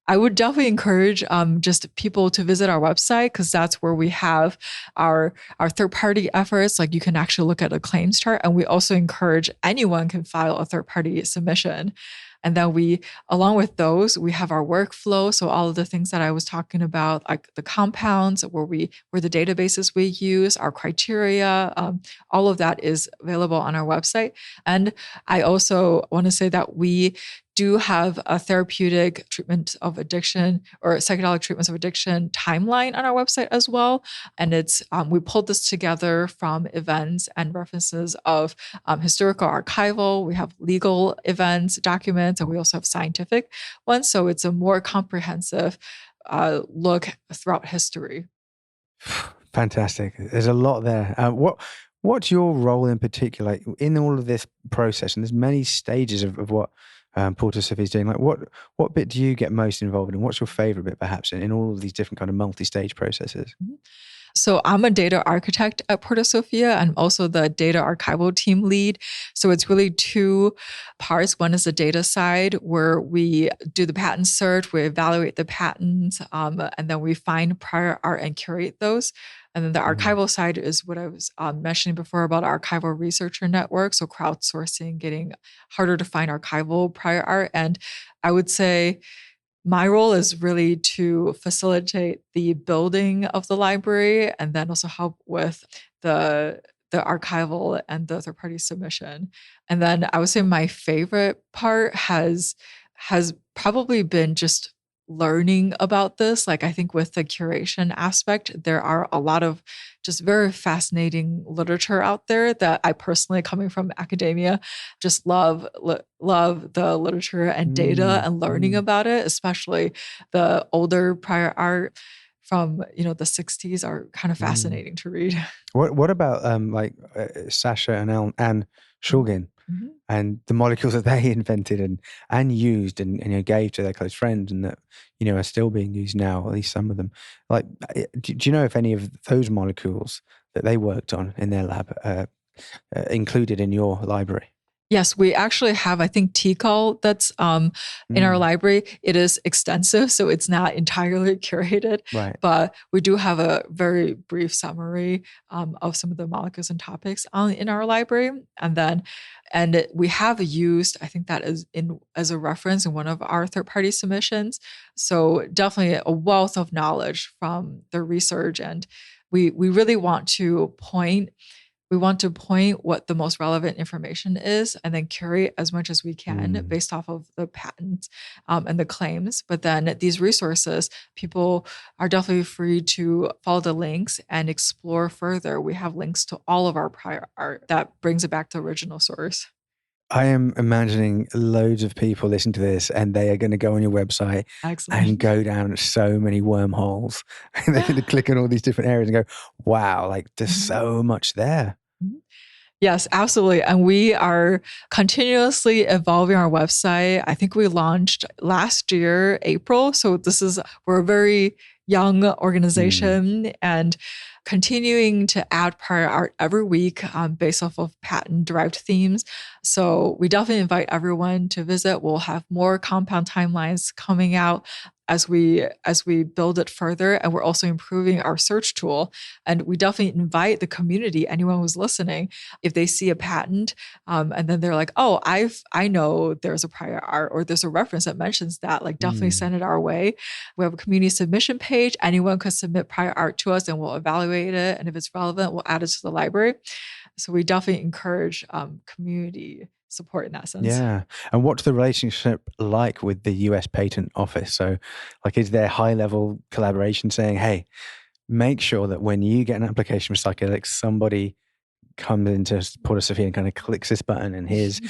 I would definitely encourage just people to visit our website, because that's where we have our third-party efforts. Like, you can actually look at a claims chart, and we also encourage anyone can file a third-party submission. And then along with those, we have our workflow. So all of the things that I was talking about, like the compounds, where the databases we use, our criteria, all of that is available on our website. And I also want to say that we do have a therapeutic treatment of addiction or psychedelic treatments of addiction timeline on our website as well. And we pulled this together from events and references of historical archival. We have legal events, documents, and we also have scientific ones. So it's a more comprehensive look throughout history. Fantastic. There's a lot there. What's your role in particular in all of this process? And there's many stages of what Porta Sophia is doing. Like what bit do you get most involved in? What's your favorite bit perhaps in all of these different kind of multi-stage processes? Mm-hmm. So I'm a data architect at Porta Sophia and also the data archival team lead. So it's really two parts. One is the data side where we do the patent search, we evaluate the patents, and then we find prior art and curate those. And then the archival side is what I was mentioning before about archival researcher network. So crowdsourcing, getting harder to find archival prior art. And I would say my role is really to facilitate the building of the library and then also help with the archival and the third-party submission. And then I would say my favorite part has probably been just learning about this. Like I think with the curation aspect, there are a lot of just very fascinating literature out there that I personally, coming from academia, just love the literature and data and learning about it, especially the older prior art from the 60s are kind of fascinating to read. What about Sasha and Anne Shulgin and the molecules that they invented and used and gave to their close friends and that are still being used now, at least some of them. Like, do you know if any of those molecules that they worked on in their lab included in your library? Yes, we actually have, I think, TCAL that's in our library. It is extensive, so it's not entirely curated. Right. But we do have a very brief summary of some of the molecules and topics in our library. And we have used, I think that is as a reference in one of our third-party submissions. So definitely a wealth of knowledge from the research. And we really want to point what the most relevant information is and then curate as much as we can based off of the patents and the claims. But then these resources, people are definitely free to follow the links and explore further. We have links to all of our prior art that brings it back to original source. I am imagining loads of people listen to this and they are going to go on your website and go down so many wormholes and they're going to click on all these different areas and go, wow, like there's so much there. Yes, absolutely. And we are continuously evolving our website. I think we launched last year, April. So we're a very young organization and continuing to add prior art every week based off of patent-derived themes. So we definitely invite everyone to visit. We'll have more compound timelines coming out as we build it further. And we're also improving our search tool. And we definitely invite the community, anyone who's listening, if they see a patent and then they're like, oh, I know there's a prior art or there's a reference that mentions that, like definitely send it our way. We have a community submission page. Anyone could submit prior art to us and we'll evaluate it. And if it's relevant, we'll add it to the library. So we definitely encourage community support in that sense. Yeah. And what's the relationship like with the US Patent Office? So like, is there high level collaboration saying, hey, make sure that when you get an application for psychedelics, somebody comes into Porta Sophia and kind of clicks this button and here's,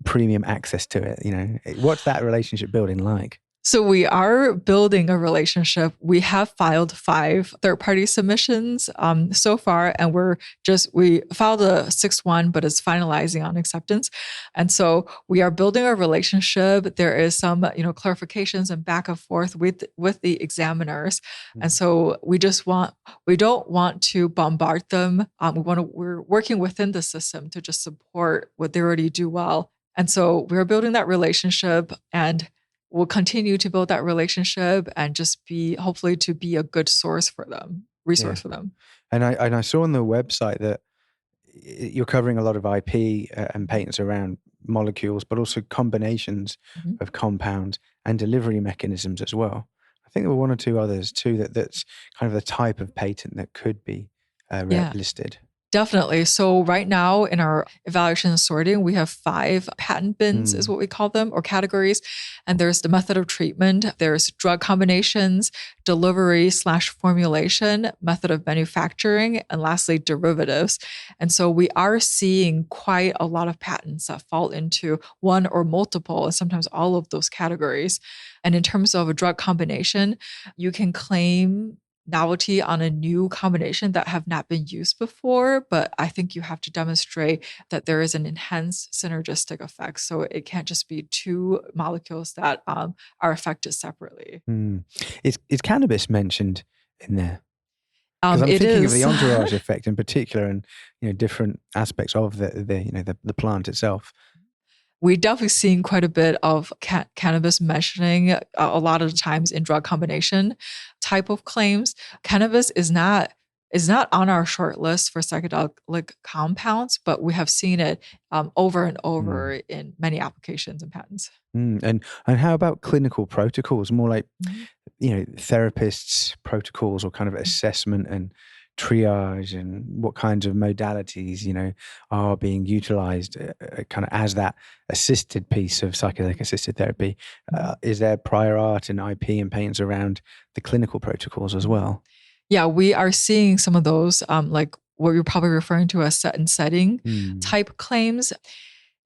premium access to it. What's that relationship building like? So we are building a relationship. We have filed 5 third-party submissions so far, and we filed a 6th one, but it's finalizing on acceptance. And so we are building a relationship. There is some, clarifications and back and forth with the examiners. And so we don't want to bombard them. We're working within the system to just support what they already do well. And so we're building that relationship and we'll continue to build that relationship and just hopefully to be a good resource for them. And I saw on the website that you're covering a lot of IP and patents around molecules, but also combinations of compounds and delivery mechanisms as well. I think there were one or two others too that's kind of the type of patent that could be Yeah. listed. Definitely. So right now in our evaluation and sorting, we have 5 patent bins is what we call them, or categories. And there's the method of treatment, there's drug combinations, delivery/formulation, method of manufacturing, and lastly, derivatives. And so we are seeing quite a lot of patents that fall into one or multiple, and sometimes all of those categories. And in terms of a drug combination, you can claim novelty on a new combination that have not been used before, but I think you have to demonstrate that there is an enhanced synergistic effect. So it can't just be 2 molecules that are affected separately. Is cannabis mentioned in there? Because I'm It thinking of is. the entourage effect in particular, and different aspects of the plant itself. We definitely seen quite a bit of cannabis mentioning a lot of the times in drug combination type of claims. Cannabis is not on our short list for psychedelic compounds, but we have seen it over and over in many applications and patents. And how about clinical protocols? More like therapists' protocols, or kind of assessment and triage, and what kinds of modalities are being utilized kind of as that assisted piece of psychedelic-assisted therapy. Is there prior art and IP and patents around the clinical protocols as well? Yeah, we are seeing some of those, like what you're probably referring to as set and setting type claims.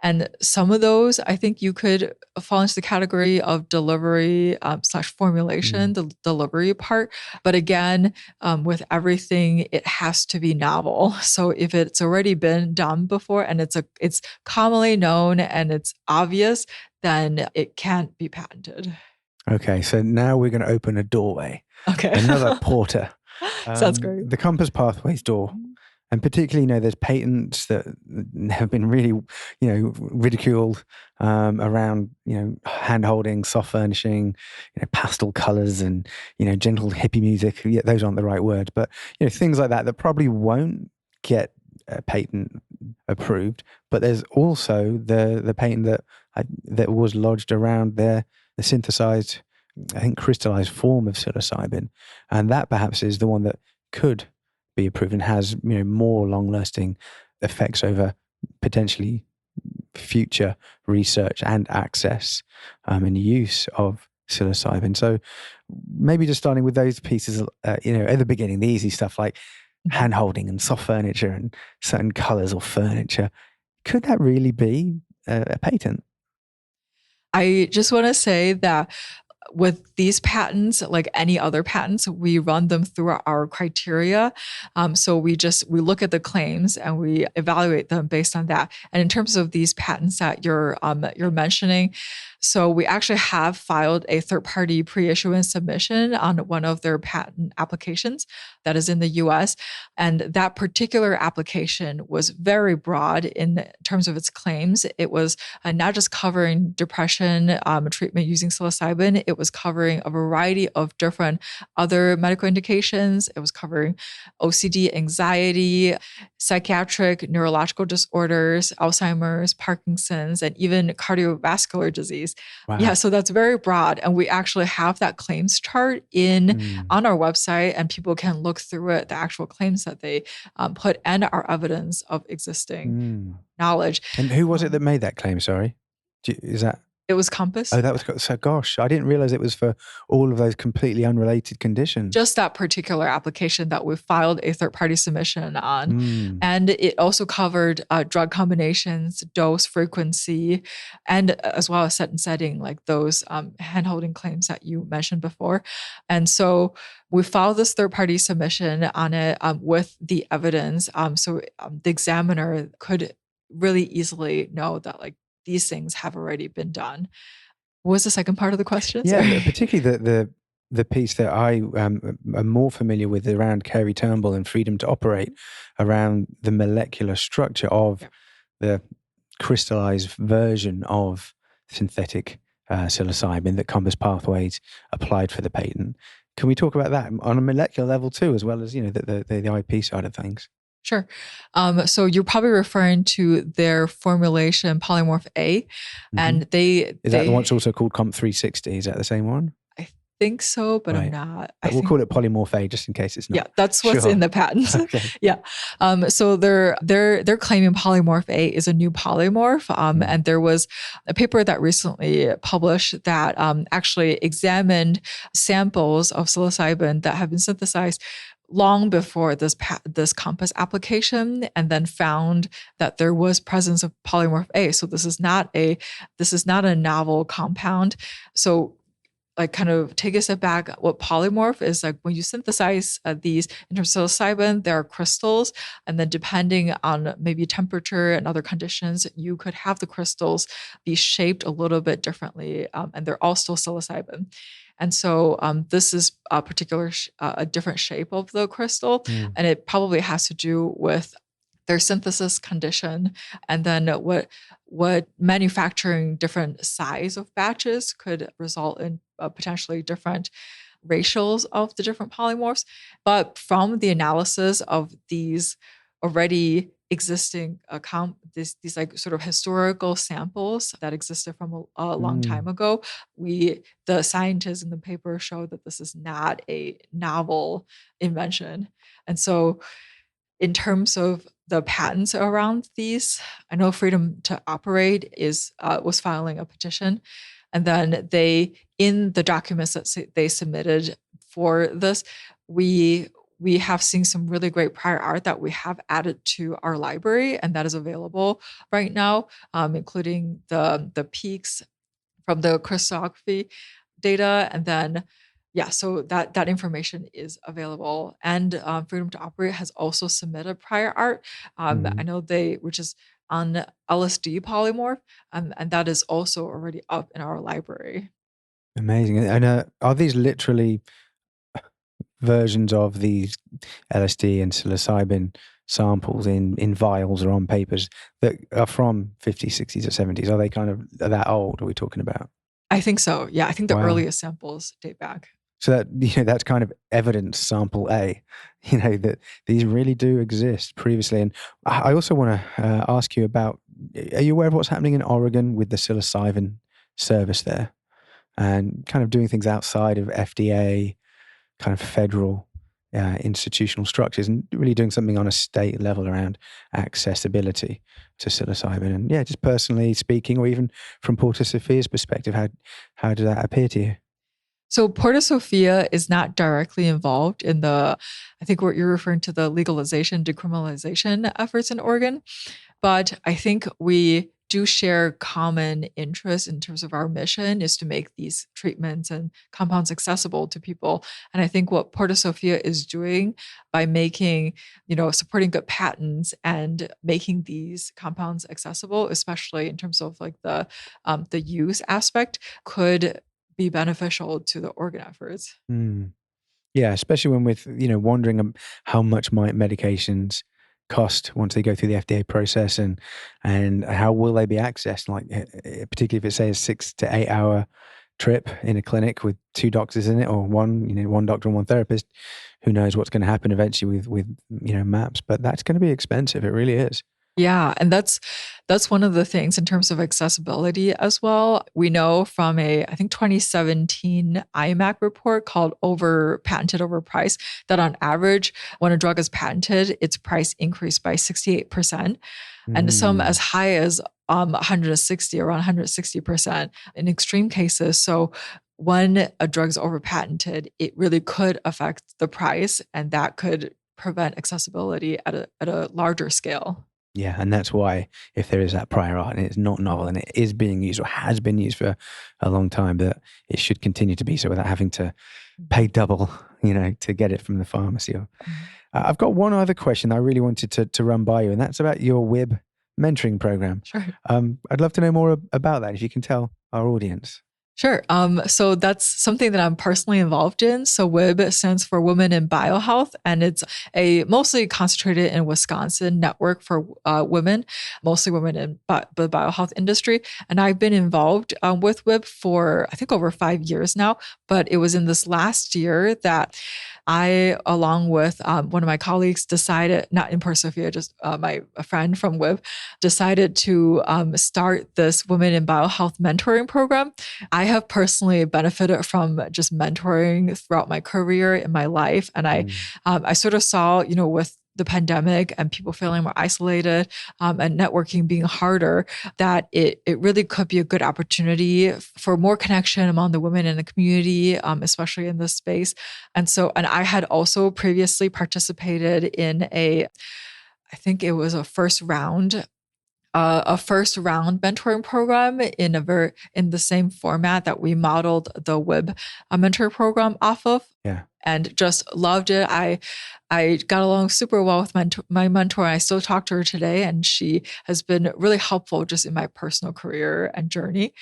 And some of those, I think you could fall into the category of delivery / formulation, the delivery part. But again, with everything, it has to be novel. So if it's already been done before and it's commonly known and it's obvious, then it can't be patented. Okay, so now we're going to open a doorway. Okay. Another porter. Sounds great. The compass pathways door. And particularly, there's patents that have been really, ridiculed around, hand-holding, soft furnishing, pastel colors and, gentle hippie music. Yeah, those aren't the right words, but, things like that probably won't get a patent approved. But there's also the patent that was lodged around the synthesized, I think, crystallized form of psilocybin. And that perhaps is the one that could be approved and has more long-lasting effects over potentially future research and access and use of psilocybin. So maybe just starting with those pieces, at the beginning, the easy stuff like hand-holding and soft furniture and certain colors or furniture. Could that really be a patent? I just want to say that with these patents, like any other patents, we run them through our criteria. So we look at the claims and we evaluate them based on that. And in terms of these patents that you're mentioning, so we actually have filed a third-party pre-issuance submission on one of their patent applications that is in the US. And that particular application was very broad in terms of its claims. It was not just covering depression treatment using psilocybin, it was covering a variety of different other medical indications. It was covering OCD, anxiety, psychiatric, neurological disorders, Alzheimer's, Parkinson's, and even cardiovascular disease. Wow. Yeah, so that's very broad. And we actually have that claims chart on our website, and people can look through it, the actual claims that they put, and our evidence of existing knowledge. And who was it that made that claim? Sorry. Is that... It was Compass. Oh, that was... So gosh, I didn't realize it was for all of those completely unrelated conditions. Just that particular application that we filed a third-party submission on. And it also covered drug combinations, dose, frequency, and as well as set and setting, like those hand-holding claims that you mentioned before. And so we filed this third-party submission on it with the evidence. So the examiner could really easily know that these things have already been done. What was the second part of the question? Yeah, particularly the piece that I am more familiar with around Carey Turnbull and freedom to operate, around the molecular structure of the crystallized version of synthetic psilocybin that Compass Pathways applied for the patent. Can we talk about that on a molecular level too, as well as the IP side of things? Sure. So you're probably referring to their formulation polymorph A, and Is that the one that's also called COMP360? Is that the same one? I think so, but I'm Right. not. But we'll call it polymorph A just in case it's not. Yeah, that's what's in the patent. Okay. Yeah. So they're claiming polymorph A is a new polymorph. And there was a paper that recently published that actually examined samples of psilocybin that have been synthesized long before this compass application, and then found that there was presence of polymorph A. So this is not a novel compound. So like kind of take a step back, what polymorph is like when you synthesize these in terms of psilocybin, there are crystals, and then depending on maybe temperature and other conditions, you could have the crystals be shaped a little bit differently, and they're all still psilocybin. And so this is a particular, a different shape of the crystal, and it probably has to do with their synthesis condition, and then what manufacturing different size of batches could result in potentially different ratios of the different polymorphs. But from the analysis of these already existing these like sort of historical samples that existed from a long time ago, the scientists in the paper showed that this is not a novel invention. And so in terms of the patents around these, I know Freedom to Operate was filing a petition, and then in the documents that they submitted for this, we have seen some really great prior art that we have added to our library, and that is available right now, including the peaks from the crystallography data, and then so that information is available. And Freedom to Operate has also submitted prior art. I know which is on LSD polymorph, and that is also already up in our library. Amazing. And are these literally versions of these LSD and psilocybin samples in vials or on papers that are from 50s, 60s, or 70s? Are they kind of that old? Are we talking about? I think so. Yeah, I think the Wow. earliest samples date back. So that that's kind of evidence sample A, that these really do exist previously. And I also want to ask you about: are you aware of what's happening in Oregon with the psilocybin service there, and kind of doing things outside of FDA, kind of federal institutional structures, and really doing something on a state level around accessibility to psilocybin? And just personally speaking, or even from Porta Sophia's perspective, how does that appear to you? So Porta Sophia is not directly involved in I think what you're referring to, the legalization, decriminalization efforts in Oregon. But I think we do share common interests in terms of our mission is to make these treatments and compounds accessible to people. And I think what Porta Sophia is doing by making, supporting good patents and making these compounds accessible, especially in terms of like the use aspect, could be beneficial to the Oregon efforts. Yeah, especially when with wondering how much might medications cost once they go through the FDA process, and how will they be accessed? Like particularly if it says 6 to 8 hour trip in a clinic with 2 doctors in it, or one doctor and one therapist. Who knows what's going to happen eventually with MAPS? But that's going to be expensive. It really is. Yeah, and that's one of the things in terms of accessibility as well. We know from I think 2017 IMAC report called Patented Overpriced, that on average, when a drug is patented, its price increased by 68%, and some as high as 160, around 160% in extreme cases. So when a drug is overpatented, it really could affect the price, and that could prevent accessibility at a larger scale. Yeah, and that's why if there is that prior art and it's not novel and it is being used or has been used for a long time, that it should continue to be so without having to pay double, to get it from the pharmacy. I've got one other question I really wanted to run by you, and that's about your WIB mentoring program. Sure. I'd love to know more about that, if you can tell our audience. Sure. So that's something that I'm personally involved in. So WIB stands for Women in Biohealth, and it's a mostly concentrated in Wisconsin network for women, mostly women in the biohealth industry. And I've been involved with WIB for, I think, over 5 years now. But it was in this last year that I, along with one of my colleagues, decided, not in Porta Sophia, just a friend from WIB, decided to start this Women in Biohealth mentoring program. I have personally benefited from just mentoring throughout my career in my life. And I sort of saw, with the pandemic and people feeling more isolated and networking being harder, that it really could be a good opportunity for more connection among the women in the community, especially in this space. And I had also previously participated in I think it was a first round mentoring program in the same format that we modeled the WIB mentor program off of. Yeah. And just loved it. I got along super well with my mentor. I still talk to her today, and she has been really helpful just in my personal career and journey.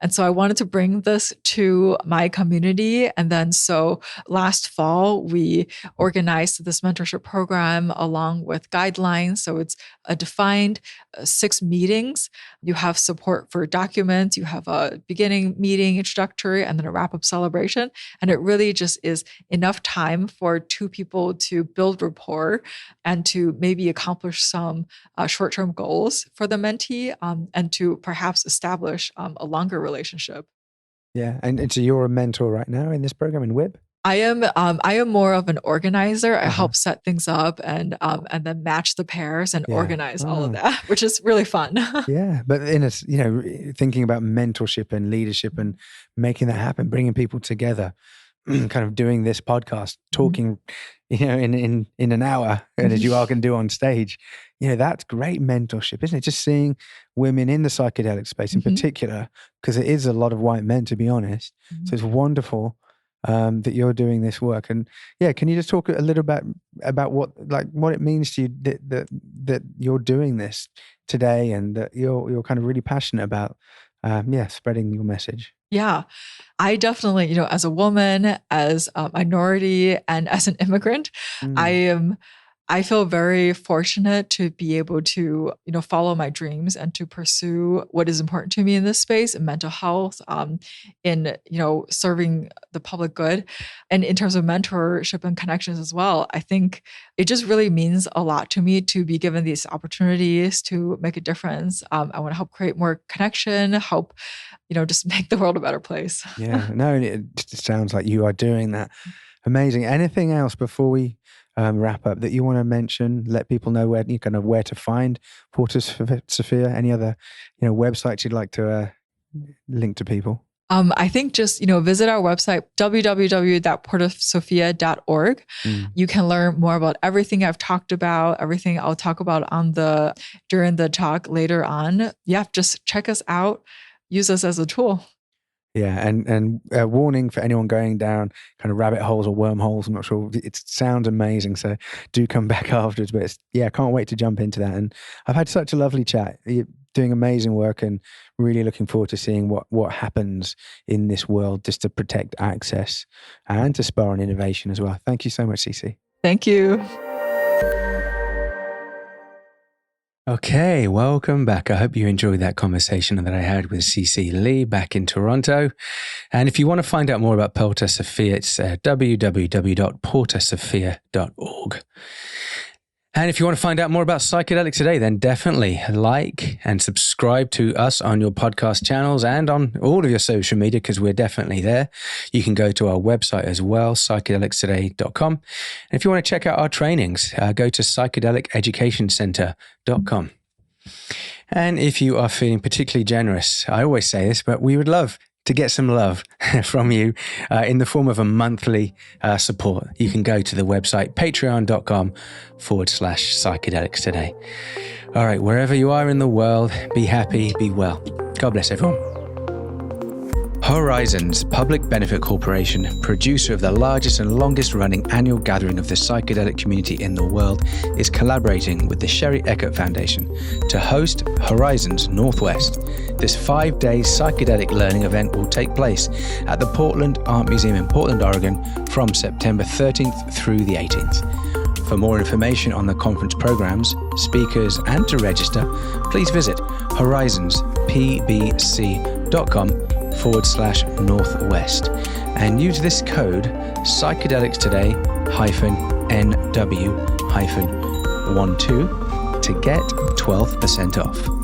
And so I wanted to bring this to my community. And then so last fall, we organized this mentorship program along with guidelines. So it's a defined 6 meetings. You have support for documents, you have a beginning meeting, introductory, and then a wrap-up celebration. And it really just is enough time for 2 people to build rapport and to maybe accomplish some short-term goals for the mentee, and to perhaps establish a longer relationship. Yeah. And so you're a mentor right now in this program in WIB? I am more of an organizer. I help set things up and then match the pairs and organize all of that, which is really fun. Yeah. But thinking about mentorship and leadership and making that happen, bringing people together, kind of doing this podcast, talking, in an hour, and as you all can do on stage, that's great mentorship, isn't it? Just seeing women in the psychedelic space in particular, because it is a lot of white men, to be honest. So it's wonderful that you're doing this work. And can you just talk a little bit about what it means to you that you're doing this today, and that you're kind of really passionate about spreading your message? Yeah, I definitely, as a woman, as a minority, and as an immigrant, I feel very fortunate to be able to, follow my dreams and to pursue what is important to me in this space, in mental health, in, serving the public good. And in terms of mentorship and connections as well, I think it just really means a lot to me to be given these opportunities to make a difference. I want to help create more connection, help, just make the world a better place. Yeah, no, it sounds like you are doing that. Amazing. Anything else before we wrap up that you want to mention? Let people know where to find Porta Sophia. Any other websites you'd like to link to people? I think just visit our website www.portasophia.org. You can learn more about everything I've talked about, everything I'll talk about during the talk later on. Yeah, just check us out. Use us as a tool. Yeah, and a warning for anyone going down kind of rabbit holes or wormholes. I'm not sure. It sounds amazing, so do come back afterwards. But I can't wait to jump into that. And I've had such a lovely chat. You're doing amazing work, and really looking forward to seeing what happens in this world just to protect access and to spur on innovation as well. Thank you so much, Sisi. Thank you. Okay, welcome back. I hope you enjoyed that conversation that I had with Sisi Li back in Toronto. And if you want to find out more about Porta Sophia, it's www.portasophia.org. And if you want to find out more about psychedelics today, then definitely like and subscribe to us on your podcast channels and on all of your social media, because we're definitely there. You can go to our website as well, psychedelicstoday.com. And if you want to check out our trainings, go to psychedelic-education-center.com. And if you are feeling particularly generous, I always say this, but we would love to get some love from you in the form of a monthly support. You can go to the website patreon.com/psychedelics today. All right, wherever you are in the world, be happy, be well. God bless everyone. Horizons Public Benefit Corporation, producer of the largest and longest running annual gathering of the psychedelic community in the world, is collaborating with the Sherry Eckert Foundation to host Horizons Northwest. This 5-day psychedelic learning event will take place at the Portland Art Museum in Portland, Oregon from September 13th through the 18th. For more information on the conference programs, speakers, and to register, please visit horizonspbc.com/Northwest and use this code Psychedelics Today PT336-NW-12 to get 12% off.